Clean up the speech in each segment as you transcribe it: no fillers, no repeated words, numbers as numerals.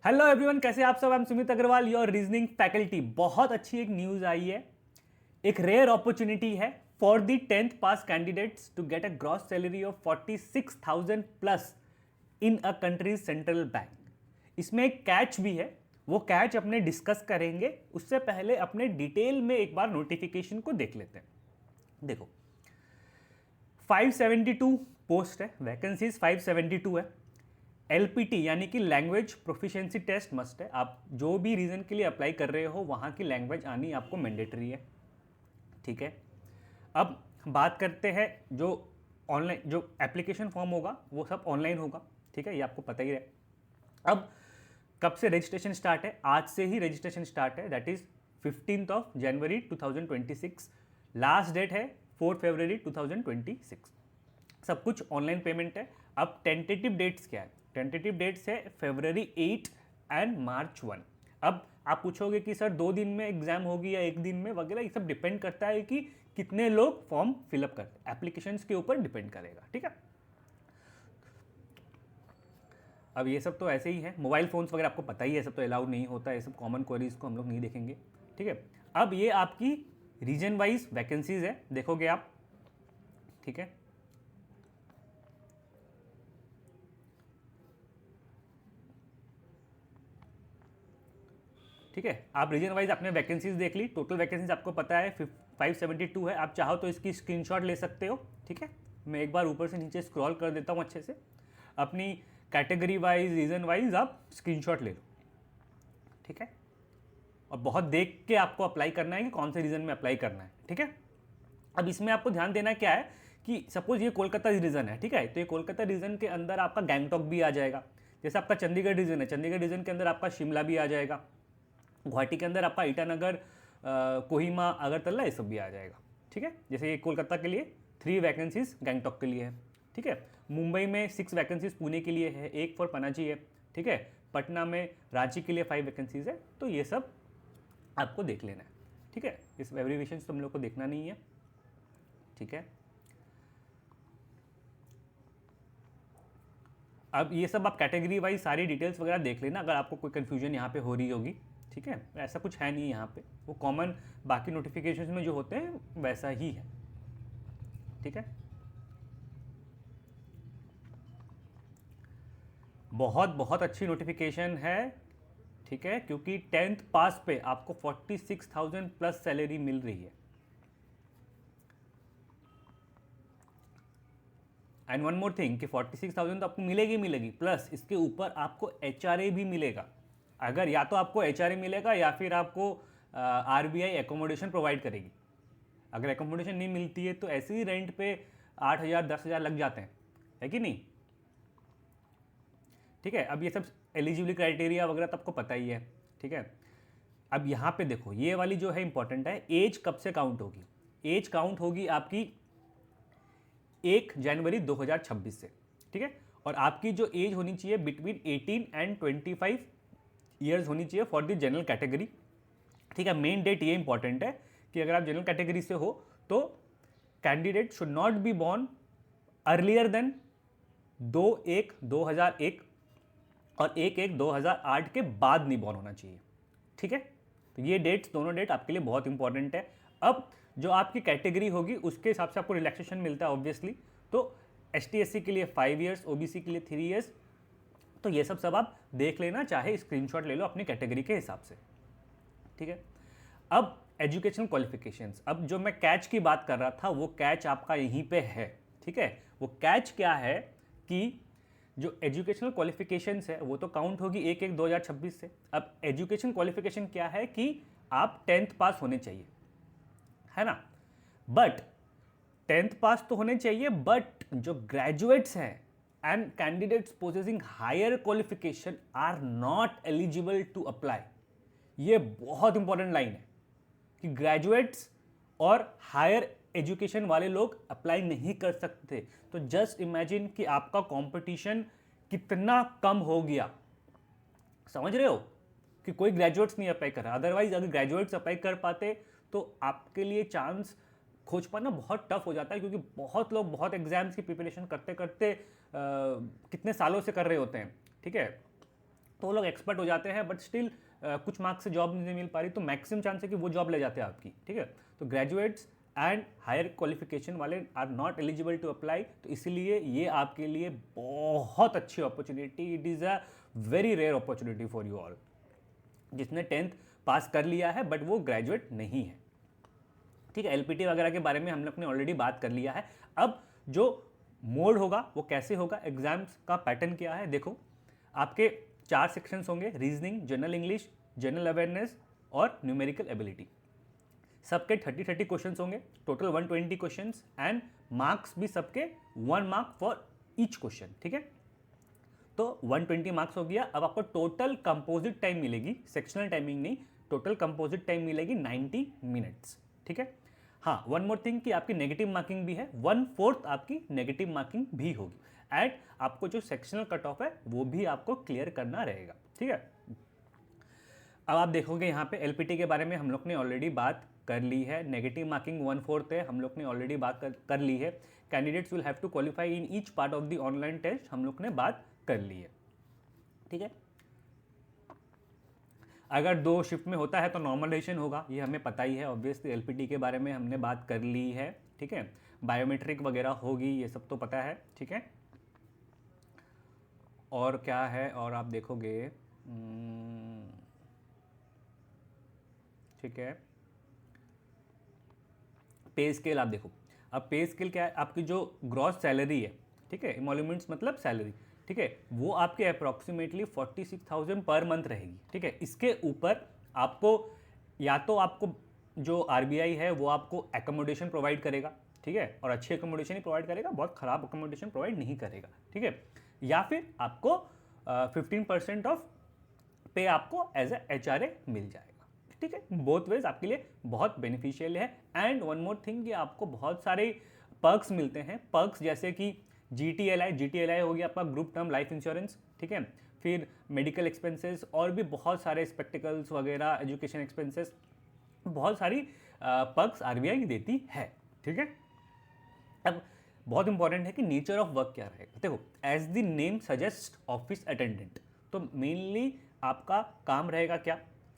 Hello everyone, कैसे आप सब। I am Sumit Agrawal, your reasoning faculty. बहुत अच्छी एक न्यूज आई है। एक रेयर अपॉर्चुनिटी है for the 10th pass candidates to get a gross salary of 46,000 plus in a country's central bank. इसमें एक कैच भी है, वो कैच अपने डिस्कस करेंगे। उससे पहले अपने डिटेल में एक बार नोटिफिकेशन को देख लेते हैं। देखो, 572 पोस्ट है, वैकेंसीज 572 है। एलपीटी यानी कि लैंग्वेज प्रोफिशिएंसी टेस्ट मस्ट है। आप जो भी रीजन के लिए अप्लाई कर रहे हो वहाँ की लैंग्वेज आनी आपको मैंडेटरी है। ठीक है, अब बात करते हैं जो ऑनलाइन जो एप्लीकेशन फॉर्म होगा वो सब ऑनलाइन होगा। ठीक है, ये आपको पता ही है। अब कब से रजिस्ट्रेशन स्टार्ट है? आज से ही रजिस्ट्रेशन स्टार्ट है, that is 15 January 2026। Last date है 4 फरवरी 2026। सब कुछ ऑनलाइन पेमेंट है। अब टेंटेटिव डेट्स क्या है? टेंटेटिव डेट्स है February 8 एंड March 1। अब आप पूछोगे कि सर 2 दिन में एग्जाम होगी या एक दिन में वगैरह, ये सब डिपेंड करता है कि कितने लोग फॉर्म फिलअप करते हैं, एप्लीकेशंस के ऊपर डिपेंड करेगा। ठीक है, अब ये सब तो ऐसे ही है। मोबाइल फोन्स वगैरह आपको पता ही है, सब तो अलाउड नहीं होता है, ये सब कॉमन क्वेरीज को हम लोग नहीं देखेंगे। ठीक है, अब ये आपकी रीजन वाइज वैकेंसीज है, देखोगे आप। ठीक है, ठीक है, आप रीजन वाइज आपने वैकेंसीज देख ली। टोटल वैकेंसीज आपको पता है 572 है। आप चाहो तो इसकी स्क्रीनशॉट ले सकते हो। ठीक है, मैं एक बार ऊपर से नीचे स्क्रॉल कर देता हूँ अच्छे से। अपनी कैटेगरी वाइज रीजन वाइज आप स्क्रीनशॉट ले लो। ठीक है, और बहुत देख के आपको अप्लाई करना है कि कौन से रीजन में अप्लाई करना है। ठीक है, अब इसमें आपको ध्यान देना क्या है कि सपोज ये कोलकाता रीजन है। ठीक है, तो ये कोलकाता रीजन के अंदर आपका गैंगटॉक भी आ जाएगा। जैसे आपका चंडीगढ़ रीजन है, चंडीगढ़ रीजन के अंदर आपका शिमला भी आ जाएगा। गुवाहाटी के अंदर आपका ईटानगर, कोहिमा, अगरतला, ये सब भी आ जाएगा। ठीक है, जैसे ये कोलकाता के लिए 3 वैकेंसीज गैंगटॉक के लिए है। ठीक है, मुंबई में 6 वैकेंसीज पुणे के लिए है, 1 फॉर पनाजी है। ठीक है, पटना में रांची के लिए 5 वैकेंसीज है। तो ये सब आपको देख लेना है। ठीक है, इस एब्रीविएशन तो हम लोग को देखना नहीं है। ठीक है, अब ये सब आप कैटेगरी वाइज सारी डिटेल्स वगैरह देख लेना अगर आपको कोई कन्फ्यूजन यहाँ पे हो रही होगी। ठीक है, ऐसा कुछ है नहीं यहाँ पे, वो कॉमन बाकी नोटिफिकेशंस में जो होते हैं वैसा ही है। ठीक है, बहुत बहुत अच्छी नोटिफिकेशन है। ठीक है, क्योंकि 10th पास पे आपको 46,000 प्लस सैलरी मिल रही है। एंड वन मोर थिंग कि 46,000 तो आपको मिलेगी मिलेगी, प्लस इसके ऊपर आपको HRA भी मिलेगा। अगर या तो आपको HRA मिलेगा या फिर आपको RBI एकोमोडेशन प्रोवाइड करेगी। अगर एकोमोडेशन नहीं मिलती है तो ऐसे ही रेंट पे 8,000 10,000 लग जाते हैं, है कि नहीं। ठीक है, अब ये सब एलिजिबिलिटी क्राइटेरिया वगैरह तो आपको पता ही है। ठीक है, अब यहाँ पे देखो, ये वाली जो है इंपॉर्टेंट है, एज कब से काउंट होगी? एज काउंट होगी आपकी 1 जनवरी 2026 से। ठीक है, और आपकी जो एज होनी चाहिए बिटवीन 18 एंड 25 ईयर्स होनी चाहिए फॉर द जनरल कैटेगरी। ठीक है, मेन डेट ये इंपॉर्टेंट है कि अगर आप जनरल कैटेगरी से हो तो candidate should not be born earlier than 2/1/2001 और 1/1/2008 के बाद नहीं बॉर्न होना चाहिए। ठीक है, तो ये डेट्स, दोनों डेट आपके लिए बहुत इंपॉर्टेंट है। अब जो आपकी कैटेगरी होगी उसके हिसाब से आपको रिलैक्सेशन मिलता है ऑब्वियसली। तो ST/SC के लिए 5 ईयर्स, OBC के लिए 3 ईयर्स। तो ये सब आप देख लेना, चाहे स्क्रीनशॉट ले लो अपनी कैटेगरी के हिसाब से। ठीक है, अब एजुकेशनल क्वालिफिकेशंस। अब जो मैं कैच की बात कर रहा था वो कैच आपका यहीं पे है। ठीक है, वो कैच क्या है कि जो एजुकेशनल क्वालिफिकेशंस है वो तो काउंट होगी 1/1/2026 से। अब एजुकेशन क्वालिफिकेशन क्या है कि आप 10th पास होने चाहिए, है ना। बट 10th पास तो होने चाहिए, बट जो ग्रेजुएट्स हैं and candidates possessing higher qualification are not eligible to apply. ये बहुत इंपॉर्टेंट लाइन है कि ग्रेजुएट्स और हायर एजुकेशन वाले लोग अप्लाई नहीं कर सकते। तो जस्ट इमेजिन कि आपका कंपटीशन कितना कम हो गया। समझ रहे हो कि कोई ग्रेजुएट्स नहीं अप्लाई कर रहा। अदरवाइज अगर ग्रेजुएट्स अप्लाई कर पाते तो आपके लिए चांस खोज पाना बहुत टफ हो जाता है, क्योंकि बहुत लोग बहुत एग्जाम्स की प्रिपरेशन करते करते कितने सालों से कर रहे होते हैं। ठीक है, तो वो लोग एक्सपर्ट हो जाते हैं, बट स्टिल कुछ मार्क्स से जॉब नहीं मिल पा रही, तो मैक्सिमम चांस है कि वो जॉब ले जाते हैं आपकी, ठीक है। तो ग्रेजुएट्स एंड हायर क्वालिफिकेशन वाले are not eligible to apply, तो इसीलिए ये आपके लिए बहुत अच्छी opportunity, it is a very rare opportunity for you all, जिसने 10th पास कर लिया है बट वो ग्रेजुएट नहीं है, ठीक है। एलपीटी वगैरह के बारे में हम लोग ने ऑलरेडी बात कर लिया है। अब जो मोड होगा वो कैसे होगा, एग्जाम्स का पैटर्न क्या है, देखो आपके 4 सेक्शंस होंगे, reasoning, general English, general awareness और न्यूमेरिकल एबिलिटी। सबके 30-30 क्वेश्चंस होंगे, टोटल 120 क्वेश्चंस, एंड मार्क्स भी सबके 1 मार्क फॉर ईच क्वेश्चन, ठीक है। तो 120 मार्क्स हो गया। अब आपको टोटल कंपोजिट टाइम मिलेगी, सेक्शनल टाइमिंग नहीं, टोटल कंपोजिट टाइम मिलेगी 90 मिनट्स, ठीक है। हाँ, वन मोर थिंग कि आपकी नेगेटिव मार्किंग भी है, 1/4 आपकी नेगेटिव मार्किंग भी होगी, एंड आपको जो सेक्शनल कट ऑफ है वो भी आपको क्लियर करना रहेगा, ठीक है। अब आप देखोगे यहाँ पे एलपीटी के बारे में हम लोग ने ऑलरेडी बात कर ली है, नेगेटिव मार्किंग 1/4 है, हम लोग ने ऑलरेडी बात कर ली है। Candidates will have to qualify in each part of the online test, हम लोग ने बात कर ली है, ठीक है। अगर 2 शिफ्ट में होता है तो नॉर्मलाइजेशन होगा, ये हमें पता ही है, ऑब्वियसली एलपीटी के बारे में हमने बात कर ली है, ठीक है। बायोमेट्रिक वगैरह होगी, ये सब तो पता है, ठीक है। और क्या है, और आप देखोगे, ठीक है, पे स्केल आप देखो। अब पे स्केल क्या है, आपकी जो ग्रॉस सैलरी है, ठीक है, इमोल्यूमेंट्स मतलब सैलरी, ठीक है, वो आपके अप्रॉक्सीमेटली 46,000 पर मंथ रहेगी, ठीक है। इसके ऊपर आपको या तो आपको जो आरबीआई है वो आपको एकोमोडेशन प्रोवाइड करेगा, ठीक है, और अच्छी एकोमोडेशन ही प्रोवाइड करेगा, बहुत ख़राब एकोमोडेशन प्रोवाइड नहीं करेगा, ठीक है। या फिर आपको 15% ऑफ पे आपको एज ए HRA मिल जाएगा, ठीक है। बोथ वेज आपके लिए बहुत बेनिफिशियल है। एंड वन मोर थिंग कि आपको बहुत सारे पर्क्स मिलते हैं, पर्क्स जैसे कि GTLI हो गया आपका ग्रुप टर्म लाइफ इंश्योरेंस, ठीक है। फिर मेडिकल एक्सपेंसेस और भी बहुत सारे स्पेक्टिकल्स वगैरह, एजुकेशन एक्सपेंसेस, बहुत सारी पर्क्स आरबीआई देती है, ठीक है। अब बहुत इंपॉर्टेंट है कि नेचर ऑफ वर्क क्या रहेगा। देखो, as the name suggest office attendant, तो मेनली आपका काम रहेगा क्या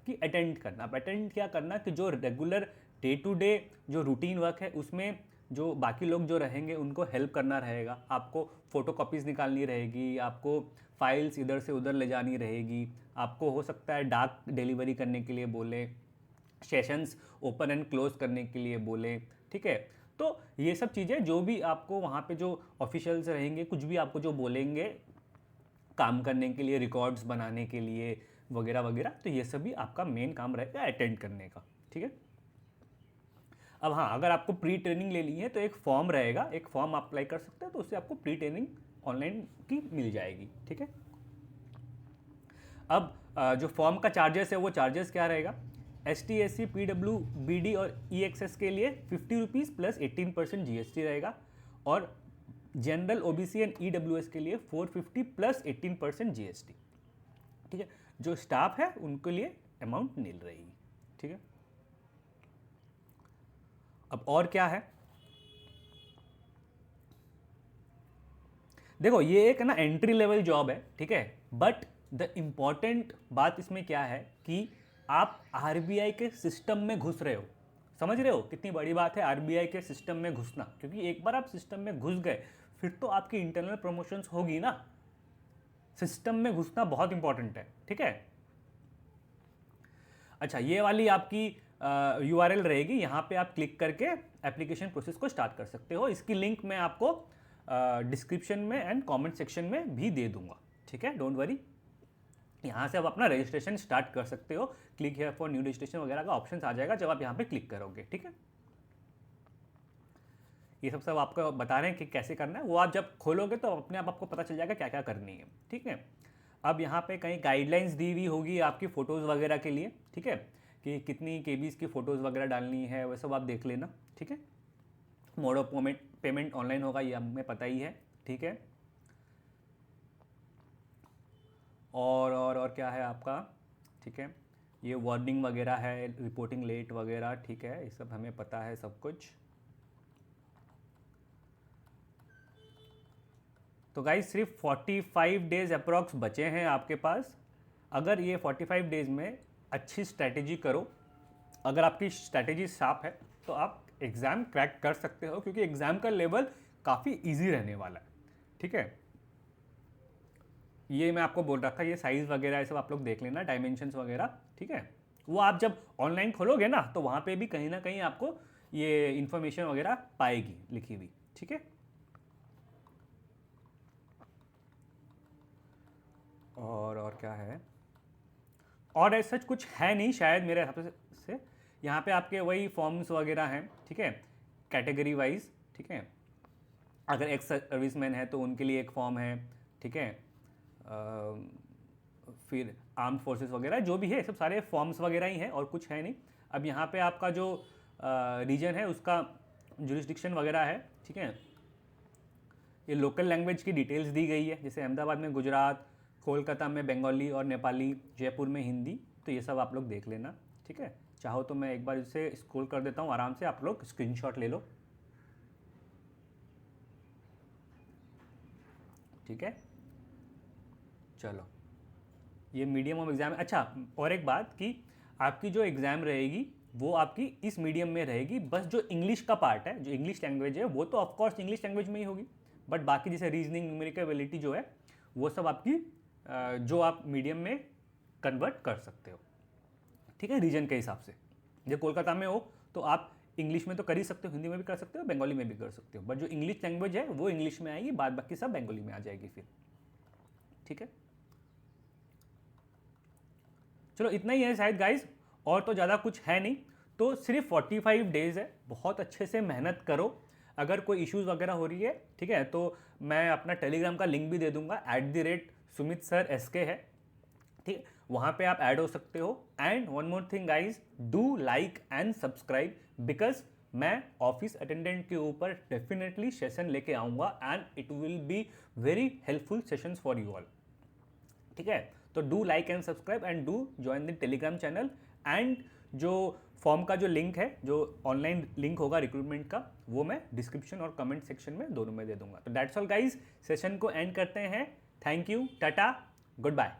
कि अटेंड करना। अब अटेंड क्या करना कि जो रेगुलर डे टू डे जो रूटीन वर्क है उसमें जो बाकी लोग जो रहेंगे उनको हेल्प करना रहेगा, आपको फ़ोटो कॉपीज़ निकालनी रहेगी, आपको फाइल्स इधर से उधर ले जानी रहेगी, आपको हो सकता है डाक डिलीवरी करने के लिए बोले, सेशंस ओपन एंड क्लोज करने के लिए बोले, ठीक है। तो ये सब चीज़ें जो भी आपको वहाँ पे जो ऑफिशियल्स रहेंगे, कुछ भी आपको जो बोलेंगे काम करने के लिए, रिकॉर्ड्स बनाने के लिए वगैरह वगैरह, तो ये सब भी आपका मेन काम रहेगा अटेंड करने का, ठीक है। अब हाँ, अगर आपको प्री ट्रेनिंग लेनी है तो एक फॉर्म रहेगा, एक फॉर्म आप अप्लाई कर सकते हैं, तो उससे आपको प्री ट्रेनिंग ऑनलाइन की मिल जाएगी, ठीक है। अब जो फॉर्म का चार्जेस है वो चार्जेस क्या रहेगा, ST SC PWBD और EXS के लिए 50 रुपीज़ प्लस 18% GST रहेगा, और जनरल OBC एंड EWS के लिए 450 प्लस 18% GST, ठीक है। जो स्टाफ है उनके लिए अमाउंट नील रहेगी, ठीक है। अब और क्या है, देखो ये एक ना एंट्री लेवल जॉब है, ठीक है, बट द इम्पॉर्टेंट बात इसमें क्या है कि आप आरबीआई के सिस्टम में घुस रहे हो। समझ रहे हो कितनी बड़ी बात है आरबीआई के सिस्टम में घुसना, क्योंकि एक बार आप सिस्टम में घुस गए फिर तो आपकी इंटरनल प्रमोशंस होगी ना। सिस्टम में घुसना बहुत इंपॉर्टेंट है, ठीक है। अच्छा, ये वाली आपकी URL रहेगी, यहाँ पे आप क्लिक करके एप्लीकेशन प्रोसेस को स्टार्ट कर सकते हो। इसकी लिंक मैं आपको डिस्क्रिप्शन में एंड कमेंट सेक्शन में भी दे दूंगा, ठीक है, डोंट वरी। यहाँ से आप अपना रजिस्ट्रेशन स्टार्ट कर सकते हो, click here for new registration वगैरह का ऑप्शन आ जाएगा जब आप यहाँ पे क्लिक करोगे, ठीक है। ये सब आपको बता रहे हैं कि कैसे करना है, वो आप जब खोलोगे तो अपने आप आपको पता चल जाएगा क्या क्या करनी है, ठीक है। अब यहाँ पे कहीं गाइडलाइंस दी हुई होगी आपकी फ़ोटोज़ वगैरह के लिए, ठीक है, कि कितनी KBs की फ़ोटोज़ वगैरह डालनी है, वह सब आप देख लेना, ठीक है। मोड ऑफ पेमेंट ऑनलाइन होगा, ये हमें पता ही है, ठीक है। और क्या है आपका, ठीक है, ये वार्निंग वगैरह है, रिपोर्टिंग लेट वगैरह, ठीक है, ये सब हमें पता है सब कुछ। तो गाइस सिर्फ 45 डेज अप्रॉक्स बचे हैं आपके पास, अगर ये 45 डेज़ में अच्छी स्ट्रैटेजी करो, अगर आपकी स्ट्रैटेजी साफ है तो आप एग्ज़ाम क्रैक कर सकते हो, क्योंकि एग्ज़ाम का लेवल काफ़ी इजी रहने वाला है। ठीक है, ये मैं आपको बोल रखा है, ये साइज़ वगैरह ये सब आप लोग देख लेना, डायमेंशंस वगैरह। ठीक है, वो आप जब ऑनलाइन खोलोगे ना तो वहाँ पे भी कहीं ना कहीं आपको ये इन्फॉर्मेशन वगैरह पाएगी लिखी हुई। ठीक है, और क्या है, और ऐसा कुछ है नहीं शायद मेरे हिसाब से। यहाँ पे आपके वही फॉर्म्स वगैरह हैं। ठीक है, कैटेगरी वाइज। ठीक है, अगर एक्स सर्विसमैन है तो उनके लिए एक फॉर्म है। ठीक है, फिर आर्म फोर्सेस वगैरह जो भी है सब सारे फॉर्म्स वगैरह ही हैं और कुछ है नहीं। अब यहाँ पे आपका जो रीजन है उसका जुरिस्डिक्शन वगैरह है। ठीक है, ये लोकल लैंग्वेज की डिटेल्स दी गई है, जैसे अहमदाबाद में गुजरात, कोलकाता में बंगाली और नेपाली, जयपुर में हिंदी। तो ये सब आप लोग देख लेना। ठीक है, चाहो तो मैं एक बार इसे स्क्रॉल कर देता हूँ आराम से, आप लोग स्क्रीनशॉट ले लो। ठीक है, चलो, ये मीडियम ऑफ एग्ज़ाम। अच्छा, और एक बात कि आपकी जो एग्ज़ाम रहेगी वो आपकी इस मीडियम में रहेगी, बस जो इंग्लिश का पार्ट है, जो इंग्लिश लैंग्वेज है, वो तो ऑफकोर्स इंग्लिश लैंग्वेज में ही होगी, बट बाकी जैसे रीजनिंग, न्यूमेरिकल एबिलिटी जो है वो सब आपकी जो आप मीडियम में कन्वर्ट कर सकते हो। ठीक है, रीजन के हिसाब से। जब कोलकाता में हो तो आप इंग्लिश में तो कर ही सकते हो, हिंदी में भी कर सकते हो, बंगाली में भी कर सकते हो, बट जो इंग्लिश लैंग्वेज है वो इंग्लिश में आएगी, बाद बाकी सब बंगाली में आ जाएगी फिर। ठीक है, चलो इतना ही है शायद गाइज, और तो ज़्यादा कुछ है नहीं। तो सिर्फ 45 डेज़ है, बहुत अच्छे से मेहनत करो। अगर कोई इश्यूज़ वगैरह हो रही है, ठीक है, तो मैं अपना टेलीग्राम का लिंक भी दे दूंगा, @सुमित सर SK है। ठीक है, वहाँ पे आप ऐड हो सकते हो। And one more thing guys, do like and subscribe, because मैं ऑफिस अटेंडेंट के ऊपर डेफिनेटली सेशन लेके आऊँगा and it will be very helpful sessions for you all. ठीक है, तो do like and subscribe and do join the Telegram channel. And जो form का जो लिंक है, जो ऑनलाइन लिंक होगा रिक्रूटमेंट का, वो मैं डिस्क्रिप्शन और कमेंट सेक्शन में दोनों में दे दूंगा। तो दैट्स ऑल गाइज, सेशन को एंड करते हैं। Thank you, tata, good bye.